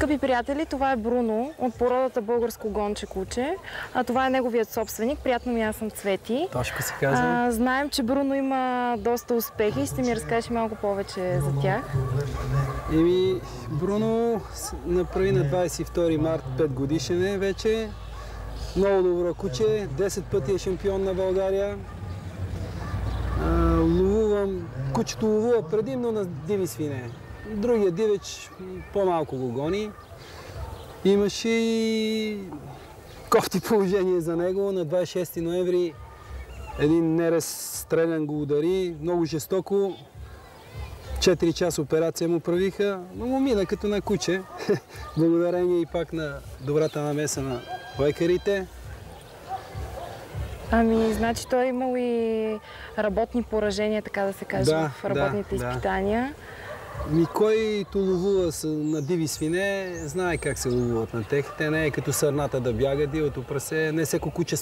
Скъпи приятели, това е Бруно от породата българско гонче куче. Това е неговият собственик. Приятно ми, аз съм Цвети. Тошко се казва. Знаем, че Бруно има доста успехи. Ще ми разкажеш малко повече за тях. Бруно направи на 22 март 5 годишен е вече. Много добро куче, 10 пъти е шампион на България. Кучето ловува предимно на диви свине. Другия дивеч по-малко го гони. Имаше и кофти положение за него. На 26 ноември един неразстрелян го удари, много жестоко. 4 часа операция му правиха, но му мина като на куче. Благодарение и пак на добрата намеса на лекарите. Значи той е имал и работни поражения, така да се каже, в работните изпитания. Който ловува на диви свине, знае как се ловуват на тях. Те не е като сърната да бяга, дивото прасе. Не всеко куче